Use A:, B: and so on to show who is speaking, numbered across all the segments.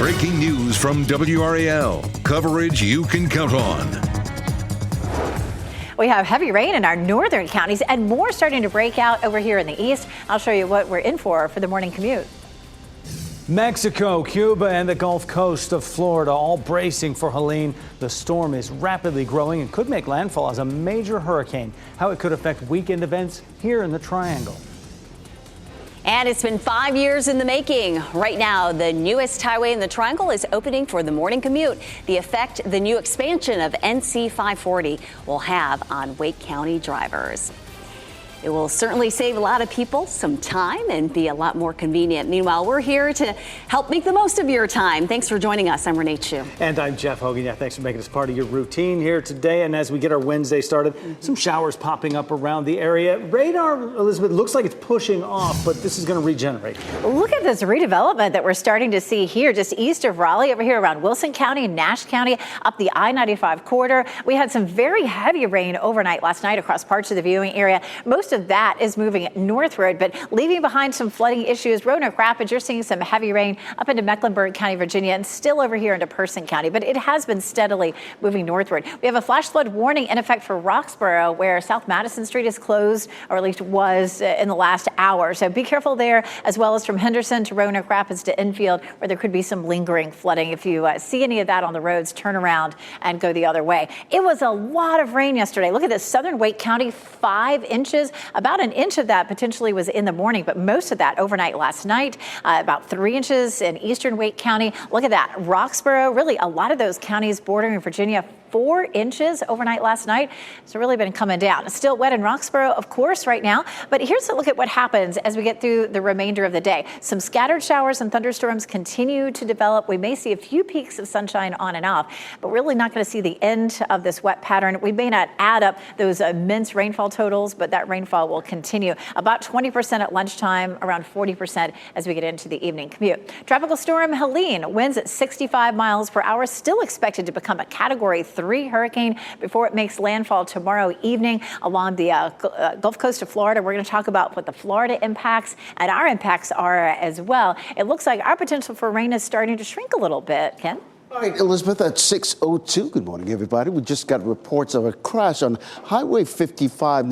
A: Breaking news from WRAL. Coverage you can count on.
B: We have heavy rain in our northern counties and more starting to break out over here in the east. I'll show you what we're in for the morning commute.
C: Mexico, Cuba, and the Gulf Coast of Florida all bracing for Helene. The storm is rapidly growing and could make landfall as a major hurricane. How it could affect weekend events here in the Triangle.
D: And it's been 5 years in the making. Right now, the newest highway in the Triangle is opening for the morning commute. The effect the new expansion of NC 540 will have on Wake County drivers. It will certainly save a lot of people some time and be a lot more convenient. Meanwhile, we're here to help make the most of your time. Thanks for joining us. I'm Renee Chu.
C: And I'm Jeff Hogan. Yeah, thanks for making this part of your routine here today. And as we get our Wednesday started, some showers popping up around the area. Radar, Elizabeth, looks like it's pushing off, but this is going to regenerate.
B: Look at this redevelopment that we're starting to see here just east of Raleigh, over here around Wilson County and Nash County, up the I-95 corridor. We had some very heavy rain overnight last night across parts of the viewing area. Most of that is moving northward, but leaving behind some flooding issues. Roanoke Rapids, you're seeing some heavy rain up into Mecklenburg County, Virginia, and still over here into Person County, but it has been steadily moving northward. We have a flash flood warning in effect for Roxborough, where South Madison Street is closed, or at least was in the last hour. So be careful there, as well as from Henderson to Roanoke Rapids to Enfield, where there could be some lingering flooding. If you see any of that on the roads, turn around and go the other way. It was a lot of rain yesterday. Look at this, southern Wake County, 5 inches. About an inch of that potentially was in the morning, but most of that overnight last night. About 3 inches in eastern Wake County. Look at that. Roxborough, really a lot of those counties bordering Virginia, 4 inches overnight last night. It's really been coming down. It's still wet in Roxborough, of course, right now. But here's a look at what happens as we get through the remainder of the day. Some scattered showers and thunderstorms continue to develop. We may see a few peaks of sunshine on and off, but really not going to see the end of this wet pattern. We may not add up those immense rainfall totals, but that rainfall will continue. About 20% at lunchtime, around 40% as we get into the evening commute. Tropical storm Helene, winds at 65 miles per hour, still expected to become a Category 3 hurricane before it makes landfall tomorrow evening along the Gulf Coast of Florida. We're going to talk about what the Florida impacts and our impacts are as well. It looks like our potential for rain is starting to shrink a little bit. Ken?
E: All right, Elizabeth, at 6:02. Good morning, everybody. We just got reports of a crash on Highway 55,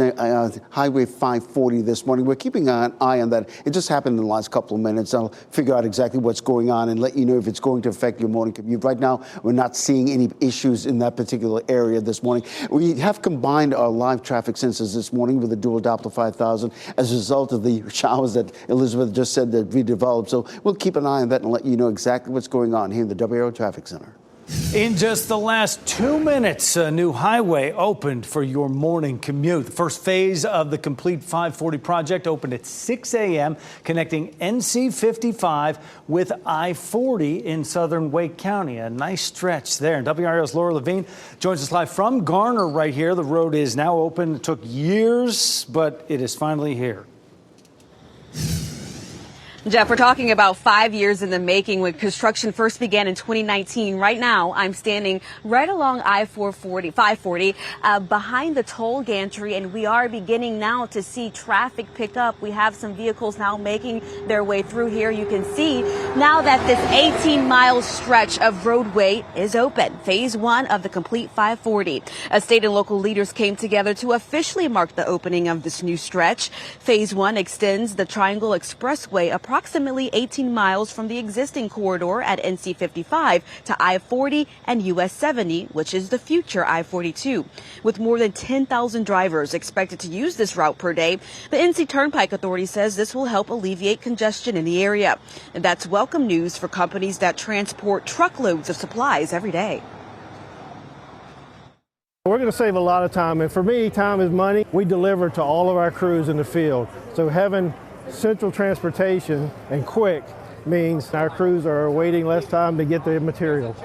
E: Highway 540 this morning. We're keeping an eye on that. It just happened in the last couple of minutes. I'll figure out exactly what's going on and let you know if it's going to affect your morning commute. Right now, we're not seeing any issues in that particular area this morning. We have combined our live traffic sensors this morning with the dual Doppler 5000 as a result of the showers that Elizabeth just said that redeveloped. So we'll keep an eye on that and let you know exactly what's going on here in the WRAL Traffic Center.
C: In just the last 2 minutes, a new highway opened for your morning commute. The first phase of the complete 540 project opened at 6 a.m., connecting NC 55 with I-40 in southern Wake County. A nice stretch there. And WRAL's Laura Levine joins us live from Garner right here. The road is now open. It took years, but it is finally here.
F: Jeff, we're talking about 5 years in the making when construction first began in 2019. Right now, I'm standing right along I-540 behind the toll gantry, and we are beginning now to see traffic pick up. We have some vehicles now making their way through here. You can see now that this 18-mile stretch of roadway is open. Phase 1 of the complete 540. State and local leaders came together to officially mark the opening of this new stretch. Phase 1 extends the Triangle Expressway approximately 18 miles from the existing corridor at NC 55 to I-40 and US 70, which is the future I-42. With more than 10,000 drivers expected to use this route per day, the NC Turnpike Authority says this will help alleviate congestion in the area. And that's welcome news for companies that transport truckloads of supplies every day.
G: We're going to save a lot of time, and for me, time is money. We deliver to all of our crews in the field. So having central transportation and quick means our crews are waiting less time to get their materials.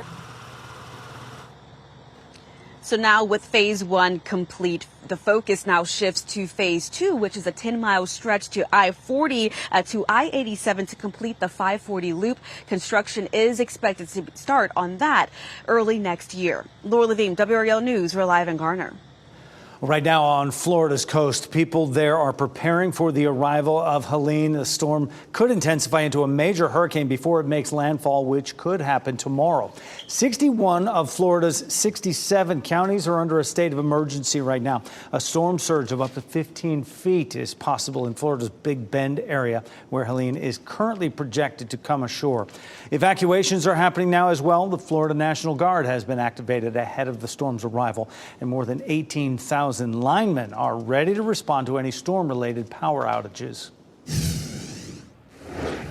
F: So now with phase 1 complete, the focus now shifts to phase 2, which is a 10-mile stretch to I-40 to I-87 to complete the 540 loop. Construction is expected to start on that early next year. Laura Levine, WRAL News, we're live in Garner.
C: Right now on Florida's coast, people there are preparing for the arrival of Helene. The storm could intensify into a major hurricane before it makes landfall, which could happen tomorrow. 61 of Florida's 67 counties are under a state of emergency right now. A storm surge of up to 15 feet is possible in Florida's Big Bend area, where Helene is currently projected to come ashore. Evacuations are happening now as well. The Florida National Guard has been activated ahead of the storm's arrival, and more than 18,000 linemen are ready to respond to any storm-related power outages.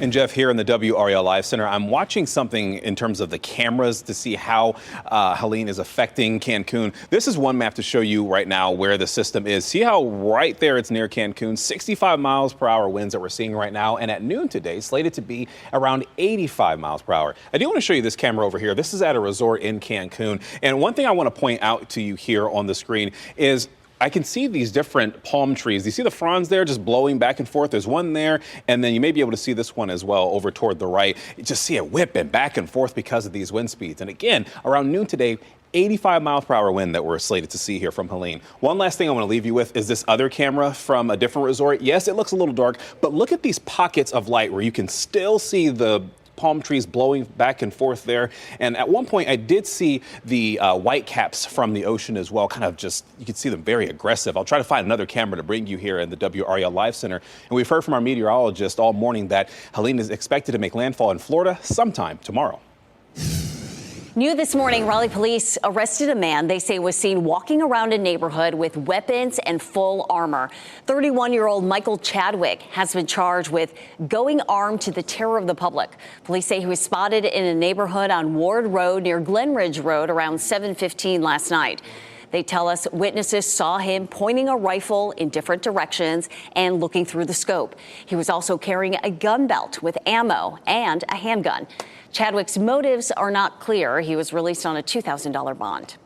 H: And Jeff, here in the WRAL Live Center, I'm watching something in terms of the cameras to see how Helene is affecting Cancun. This is one map to show you right now where the system is. See how right there it's near Cancun, 65 miles per hour winds that we're seeing right now. And at noon today, slated to be around 85 miles per hour. I do want to show you this camera over here. This is at a resort in Cancun. And one thing I want to point out to you here on the screen is I can see these different palm trees. You see the fronds there just blowing back and forth? There's one there, and then you may be able to see this one as well over toward the right. You just see it whipping back and forth because of these wind speeds. And again, around noon today, 85 miles per hour wind that we're slated to see here from Helene. One last thing I want to leave you with is this other camera from a different resort. Yes, it looks a little dark, but look at these pockets of light where you can still see the palm trees blowing back and forth there. And at one point, I did see the white caps from the ocean as well, kind of just, you can see them very aggressive. I'll try to find another camera to bring you here in the WRAL Live Center. And we've heard from our meteorologist all morning that Helene is expected to make landfall in Florida sometime tomorrow.
D: New this morning, Raleigh police arrested a man they say was seen walking around a neighborhood with weapons and full armor. 31-year-old Michael Chadwick has been charged with going armed to the terror of the public. Police say he was spotted in a neighborhood on Ward Road near Glenridge Road around 7:15 last night. They tell us witnesses saw him pointing a rifle in different directions and looking through the scope. He was also carrying a gun belt with ammo and a handgun. Chadwick's motives are not clear. He was released on a $2,000 bond.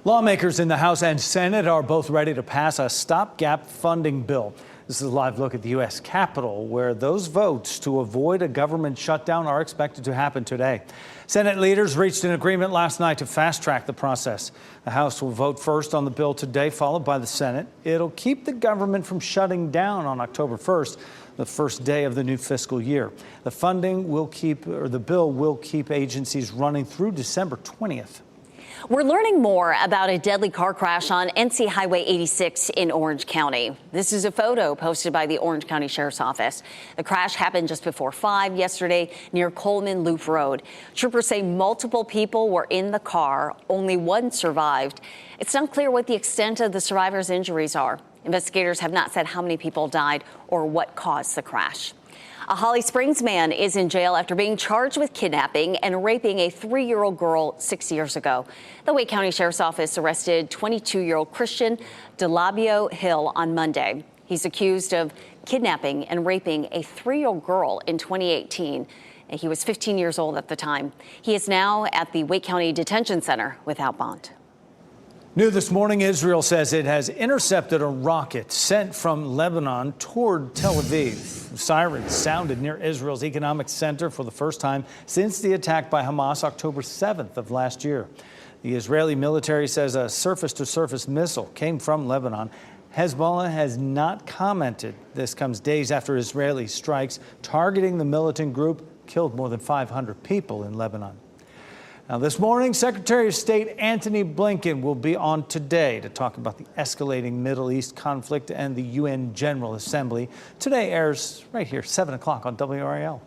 C: Lawmakers in the House and Senate are both ready to pass a stopgap funding bill. This is a live look at the U.S. Capitol, where those votes to avoid a government shutdown are expected to happen today. Senate leaders reached an agreement last night to fast-track the process. The House will vote first on the bill today, followed by the Senate. It'll keep the government from shutting down on October 1st, the first day of the new fiscal year. The bill will keep agencies running through December 20th.
D: We're learning more about a deadly car crash on NC Highway 86 in Orange County. This is a photo posted by the Orange County Sheriff's Office. The crash happened just before 5 yesterday near Coleman Loop Road. Troopers say multiple people were in the car. Only one survived. It's not clear what the extent of the survivors' injuries are. Investigators have not said how many people died or what caused the crash. A Holly Springs man is in jail after being charged with kidnapping and raping a 3-year-old girl 6 years ago. The Wake County Sheriff's Office arrested 22-year-old Christian DeLabio Hill on Monday. He's accused of kidnapping and raping a 3-year-old girl in 2018. And he was 15 years old at the time. He is now at the Wake County Detention Center without bond.
C: New this morning, Israel says it has intercepted a rocket sent from Lebanon toward Tel Aviv. Sirens sounded near Israel's economic center for the first time since the attack by Hamas October 7th of last year. The Israeli military says a surface-to-surface missile came from Lebanon. Hezbollah has not commented. This comes days after Israeli strikes targeting the militant group killed more than 500 people in Lebanon. Now, this morning, Secretary of State Antony Blinken will be on today to talk about the escalating Middle East conflict and the UN General Assembly. Today airs right here, 7 o'clock on WRAL.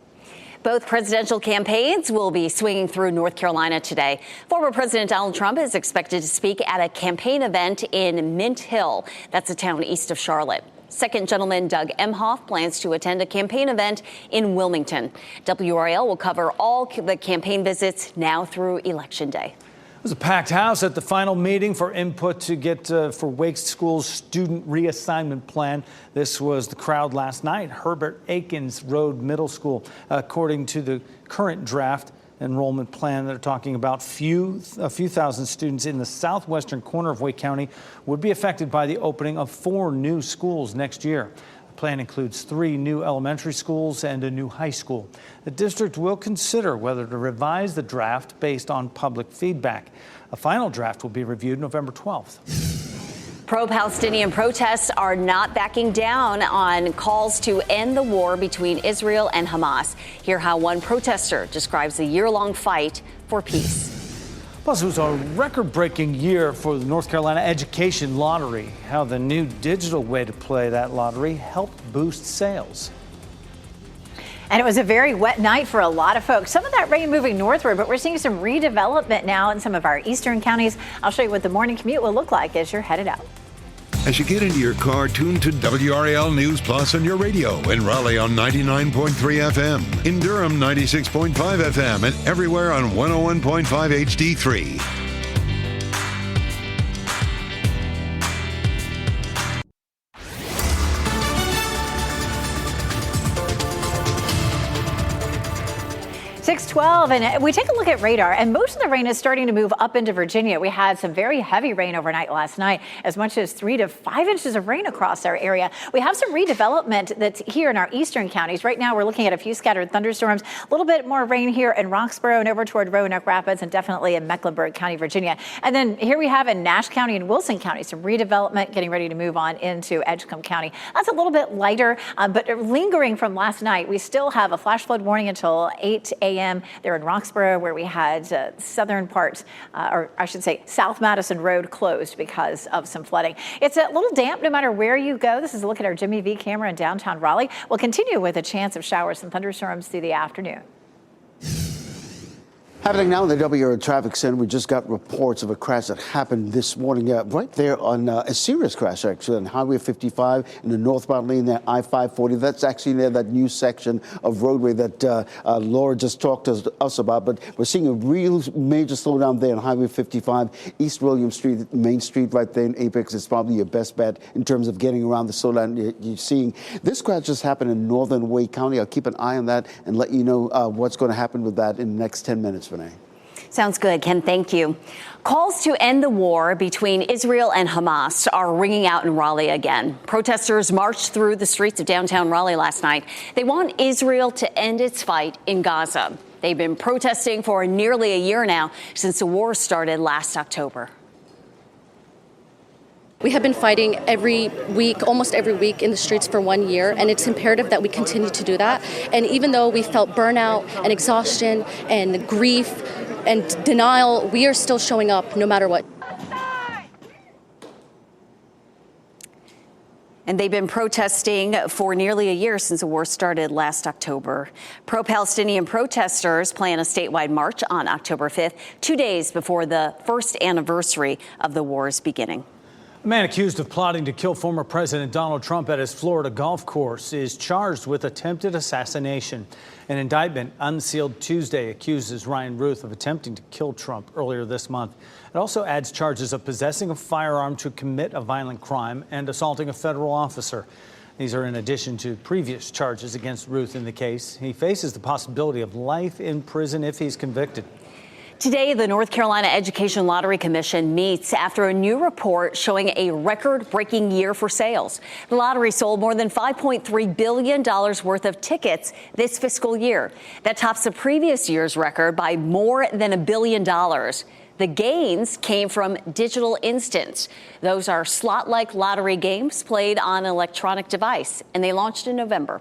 D: Both presidential campaigns will be swinging through North Carolina today. Former President Donald Trump is expected to speak at a campaign event in Mint Hill. That's a town east of Charlotte. Second Gentleman Doug Emhoff plans to attend a campaign event in Wilmington. WRAL will cover all the campaign visits now through Election Day.
C: It was a packed house at the final meeting for input to get for Wake School's student reassignment plan. This was the crowd last night. Herbert Akins Road Middle School, according to the current draft enrollment plan, they're talking about a few thousand students in the southwestern corner of Wake County would be affected by the opening of 4 new schools next year. The plan includes 3 new elementary schools and a new high school. The district will consider whether to revise the draft based on public feedback. A final draft will be reviewed November 12th.
D: Pro-Palestinian protests are not backing down on calls to end the war between Israel and Hamas. Hear how one protester describes the year-long fight for peace.
C: Plus, it was a record-breaking year for the North Carolina Education Lottery. How the new digital way to play that lottery helped boost sales.
B: And it was a very wet night for a lot of folks. Some of that rain moving northward, but we're seeing some redevelopment now in some of our eastern counties. I'll show you what the morning commute will look like as you're headed out.
A: As you get into your car, tune to WRAL News Plus on your radio. In Raleigh on 99.3 FM. In Durham, 96.5 FM. And everywhere on 101.5 HD3.
B: 6:12, and we take a look at radar, and most of the rain is starting to move up into Virginia. We had some very heavy rain overnight last night, as much as 3 to 5 inches of rain across our area. We have some redevelopment that's here in our eastern counties. Right now, we're looking at a few scattered thunderstorms, a little bit more rain here in Roxborough and over toward Roanoke Rapids, and definitely in Mecklenburg County, Virginia. And then here we have in Nash County and Wilson County, some redevelopment getting ready to move on into Edgecombe County. That's a little bit lighter, but lingering from last night. We still have a flash flood warning until 8 a.m. there in Roxborough, where we had southern parts, or I should say South Madison Road closed because of some flooding. It's a little damp no matter where you go. This is a look at our Jimmy V camera in downtown Raleigh. We'll continue with a chance of showers and thunderstorms through the afternoon.
E: Happening now in the WRAL Traffic Center, we just got reports of a crash that happened this morning right there on a serious crash, actually, on Highway 55 in the northbound lane there, I-540. That's actually near that new section of roadway that Laura just talked to us about. But we're seeing a real major slowdown there on Highway 55, East William Street, Main Street right there in Apex is probably your best bet in terms of getting around the slowdown you're seeing. This crash just happened in northern Wake County. I'll keep an eye on that and let you know what's going to happen with that in the next 10 minutes.
D: Sounds good, Ken. Thank you. Calls to end the war between Israel and Hamas are ringing out in Raleigh again. Protesters marched through the streets of downtown Raleigh last night. They want Israel to end its fight in Gaza. They've been protesting for nearly a year now, since the war started last October.
I: We have been fighting every week, almost every week in the streets for 1 year, and it's imperative that we continue to do that. And even though we felt burnout and exhaustion and grief and denial, we are still showing up no matter what.
D: And they've been protesting for nearly a year since the war started last October. Pro-Palestinian protesters plan a statewide march on October 5th, 2 days before the first anniversary of the war's beginning.
C: A man accused of plotting to kill former President Donald Trump at his Florida golf course is charged with attempted assassination. An indictment unsealed Tuesday accuses Ryan Ruth of attempting to kill Trump earlier this month. It also adds charges of possessing a firearm to commit a violent crime and assaulting a federal officer. These are in addition to previous charges against Ruth in the case. He faces the possibility of life in prison if he's convicted.
D: Today, the North Carolina Education Lottery Commission meets after a new report showing a record-breaking year for sales. The lottery sold more than $5.3 billion worth of tickets this fiscal year. That tops the previous year's record by more than $1 billion. The gains came from digital instants. Those are slot-like lottery games played on an electronic device, and they launched in November.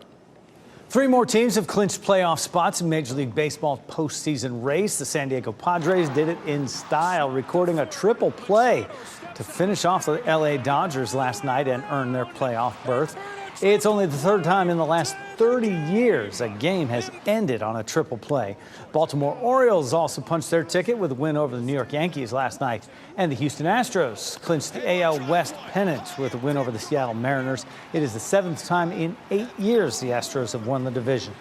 C: 3 more teams have clinched playoff spots in Major League Baseball's postseason race. The San Diego Padres did it in style, recording a triple play to finish off the LA Dodgers last night and earn their playoff berth. It's only the third time in the last 30 years a game has ended on a triple play. Baltimore Orioles also punched their ticket with a win over the New York Yankees last night. And the Houston Astros clinched the AL West pennant with a win over the Seattle Mariners. It is the 7th time in 8 years the Astros have won the division.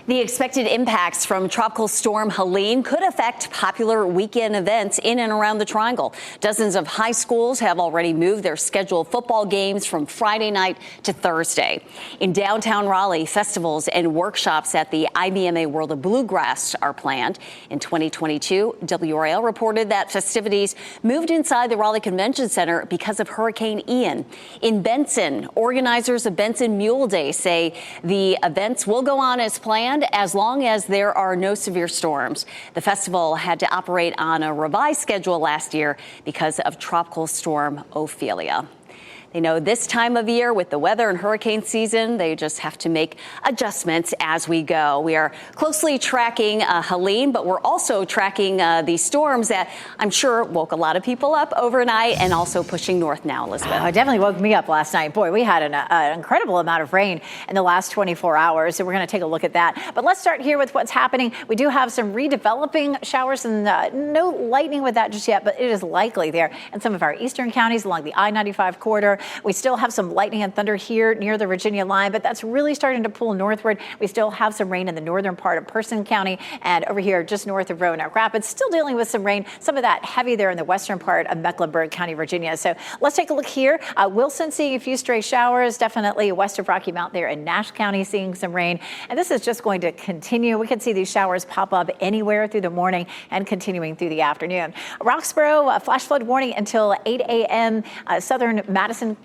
D: The expected impacts from Tropical Storm Helene could affect popular weekend events in and around the Triangle. Dozens of high schools have already moved their scheduled football games from Friday night to Thursday. In downtown Raleigh, festivals and workshops at the IBMA World of Bluegrass are planned. In 2022, WRAL reported that festivities moved inside the Raleigh Convention Center because of Hurricane Ian. In Benson, organizers of Benson Mule Day say the events will go on as planned, and as long as there are no severe storms. The festival had to operate on a revised schedule last year because of Tropical Storm Ophelia. They know this time of year with the weather and hurricane season, they just have to make adjustments as we go. We are closely tracking Helene, but we're also tracking these storms that I'm sure woke a lot of people up overnight and also pushing north now, Elizabeth.
B: Oh, it definitely woke me up last night. Boy, we had an incredible amount of rain in the last 24 hours, so we're going to take a look at that. But let's start here with what's happening. We do have some redeveloping showers and no lightning with that just yet, but it is likely there in some of our eastern counties along the I-95 corridor. We still have some lightning and thunder here near the Virginia line, but that's really starting to pull northward. We still have some rain in the northern part of Person County and over here just north of Roanoke Rapids, still dealing with some rain, some of that heavy there in the western part of Mecklenburg County, Virginia. So let's take a look here. Wilson seeing a few stray showers, definitely west of Rocky Mount there in Nash County seeing some rain. And this is just going to continue. We can see these showers pop up anywhere through the morning and continuing through the afternoon. Roxborough, flash flood warning until 8 a.m. Southern Madison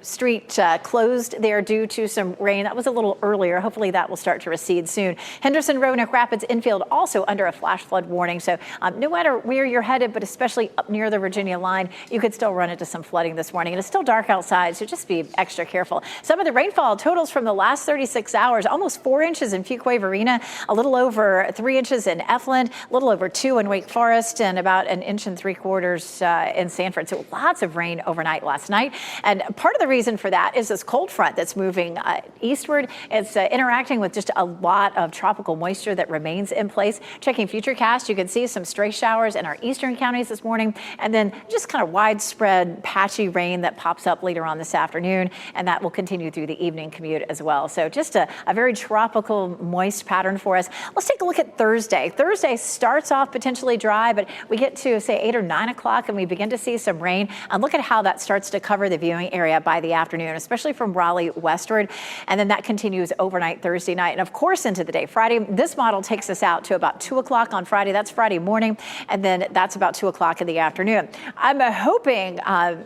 B: Street closed there due to some rain. That was a little earlier. Hopefully that will start to recede soon. Henderson, Roanoke Rapids, infield also under a flash flood warning. So no matter where you're headed, but especially up near the Virginia line, you could still run into some flooding this morning. And it's still dark outside, so just be extra careful. Some of the rainfall totals from the last 36 hours, almost 4 inches in Fuquay-Varina, a little over 3 inches in Efland, a little over 2 in Wake Forest, and about 1 3/4 inches in Sanford. So lots of rain overnight last night. And part of the reason for that is this cold front that's moving eastward. It's interacting with just a lot of tropical moisture that remains in place. Checking Futurecast, you can see some stray showers in our eastern counties this morning, and then just kind of widespread patchy rain that pops up later on this afternoon, and that will continue through the evening commute as well. So just a very tropical, moist pattern for us. Let's take a look at Thursday. Thursday starts off potentially dry, but we get to, say, 8 or 9 o'clock, and we begin to see some rain. And look at how that starts to cover the viewing area by the afternoon, especially from Raleigh westward. And then that continues overnight Thursday night and, of course, into the day. Friday, this model takes us out to about 2 o'clock on Friday. That's Friday morning. And then that's about 2 o'clock in the afternoon. I'm hoping,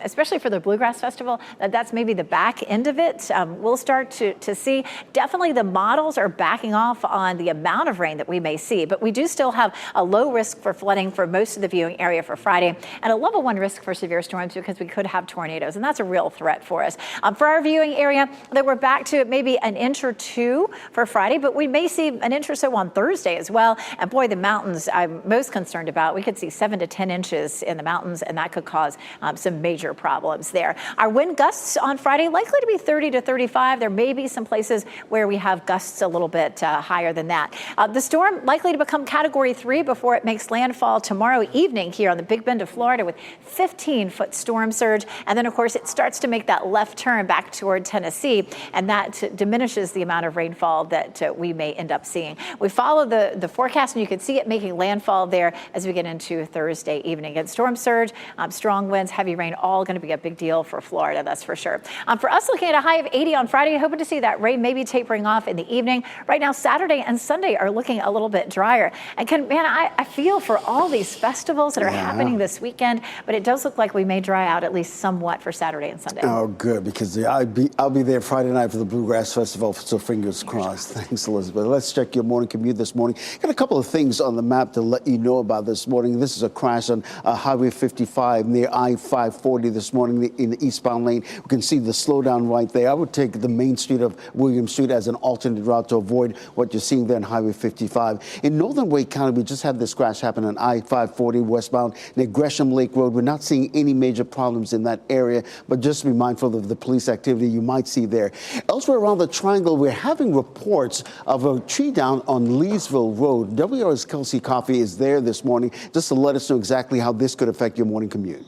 B: especially for the Bluegrass Festival, that that's maybe the back end of it. We'll start to see. Definitely the models are backing off on the amount of rain that we may see, but we do still have a low risk for flooding for most of the viewing area for Friday and a level 1 risk for severe storms because we could have tornadoes, and that's a real threat for us. For our viewing area, that we're back to maybe 1 inch or 2 for Friday, but we may see 1 inch or so on Thursday as well. And boy, the mountains I'm most concerned about. We could see 7 to 10 inches in the mountains, and that could cause some major problems there. Our wind gusts on Friday likely to be 30 to 35. There may be some places where we have gusts a little bit higher than that. The storm likely to become Category 3 before it makes landfall tomorrow evening here on the Big Bend of Florida with 15-foot storm surge. And then, of course, it starts to make that left turn back toward Tennessee, and that diminishes the amount of rainfall that we may end up seeing. We follow the forecast, and you can see it making landfall there as we get into Thursday evening. And storm surge, strong winds, heavy rain, all going to be a big deal for Florida, that's for sure. For us, looking at a high of 80 on Friday, hoping to see that rain maybe tapering off in the evening. Right now, Saturday and Sunday are looking a little bit drier. And I feel for all these festivals that are happening this weekend, but it does look like we may dry out at least somewhat for Saturday and Sunday.
E: Oh, good, because I'll be there Friday night for the Bluegrass Festival, so fingers crossed. Thanks, Elizabeth. Let's check your morning commute this morning. Got a couple of things on the map to let you know about this morning. This is a crash on Highway 55 near I-540 this morning in the eastbound lane. We can see the slowdown right there. I would take the main street of William Street as an alternate route to avoid what you're seeing there on Highway 55. In northern Wake County, we just had this crash happen on I-540 westbound near Gresham Lake Road. We're not seeing any major problems in that area, but just be mindful of the police activity you might see there. Elsewhere around the triangle, we're having reports of a tree down on Leesville Road. WRAL's Kelsey Coffey is there this morning just to let us know exactly how this could affect your morning commute.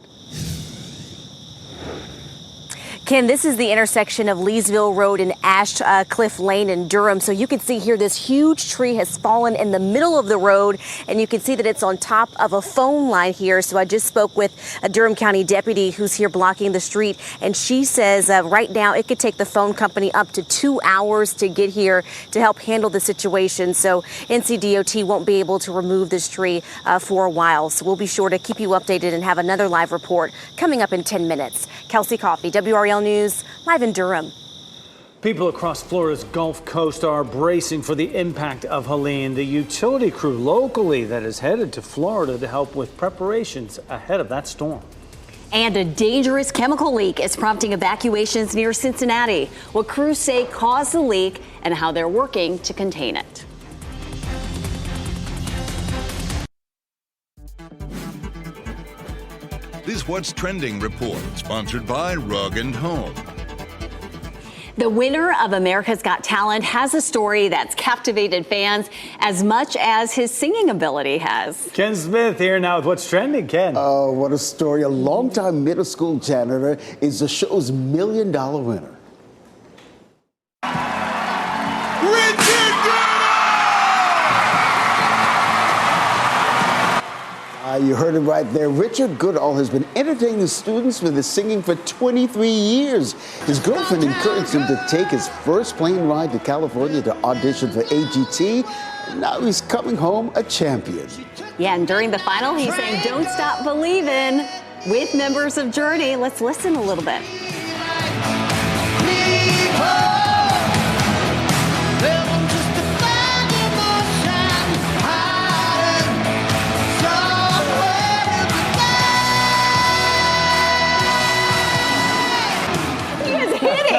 F: Ken, this is the intersection of Leesville Road and Cliff Lane in Durham. So you can see here this huge tree has fallen in the middle of the road, and you can see that it's on top of a phone line here. So I just spoke with a Durham County deputy who's here blocking the street, and she says right now it could take the phone company up to 2 hours to get here to help handle the situation. So NCDOT won't be able to remove this tree for a while. So we'll be sure to keep you updated and have another live report coming up in 10 minutes. Kelsey Coffey, WRAL News, live in Durham.
C: People across Florida's Gulf Coast are bracing for the impact of Helene. The utility crew locally that is headed to Florida to help with preparations ahead of that storm.
D: And a dangerous chemical leak is prompting evacuations near Cincinnati. What crews say caused the leak and how they're working to contain it.
A: This What's Trending report, sponsored by Rug & Home.
D: The winner of America's Got Talent has a story that's captivated fans as much as his singing ability has.
C: Ken Smith here now with What's Trending. Ken.
E: Oh, what a story. A longtime middle school janitor is the show's $1 million winner. You heard it right there. Richard Goodall has been entertaining students with his singing for 23 years. His girlfriend encouraged him to take his first plane ride to California to audition for AGT. And now he's coming home a champion.
D: Yeah, and during the final, he's saying, "Don't stop believing," with members of Journey. Let's listen a little bit.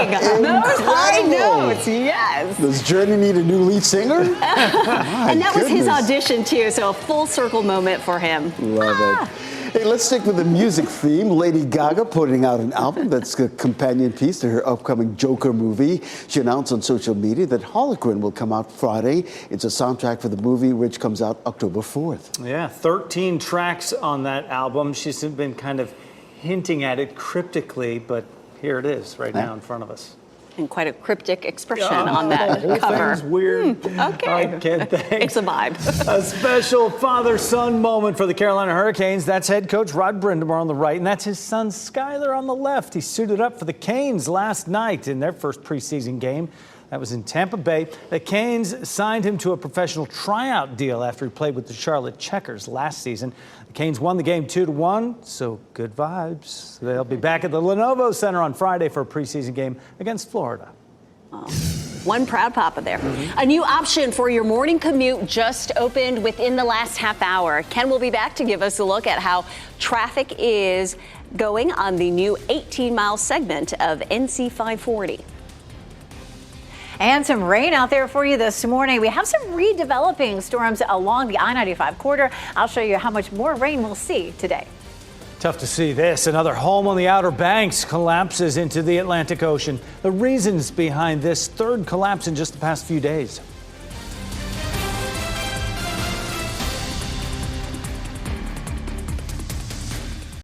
D: Those high notes, yes.
E: Does Journey need a new lead singer?
D: And that was his audition, too, so a full circle moment for him.
E: Love it. Hey, let's stick with the music theme. Lady Gaga putting out an album that's a companion piece to her upcoming Joker movie. She announced on social media that Holocron will come out Friday. It's a soundtrack for the movie, which comes out October 4th.
C: Yeah, 13 tracks on that album. She's been kind of hinting at it cryptically, but here it is right now in front of us.
D: And quite a cryptic expression on that cover.
C: Thing's weird.
D: Okay.
C: All right, Ken, thanks.
D: It's a vibe.
C: A special father-son moment for the Carolina Hurricanes. That's head coach Rod Brindamore on the right, and that's his son Skyler on the left. He suited up for the Canes last night in their first preseason game. That was in Tampa Bay. The Canes signed him to a professional tryout deal after he played with the Charlotte Checkers last season. The Canes won the game 2-1, so good vibes. They'll be back at the Lenovo Center on Friday for a preseason game against Florida.
D: Oh, one proud papa there. A new option for your morning commute just opened within the last half hour. Ken will be back to give us a look at how traffic is going on the new 18-mile segment of NC 540.
B: And some rain out there for you this morning. We have some redeveloping storms along the I-95 corridor. I'll show you how much more rain we'll see today.
C: Tough to see this. Another home on the Outer Banks collapses into the Atlantic Ocean. The reasons behind this third collapse in just the past few days.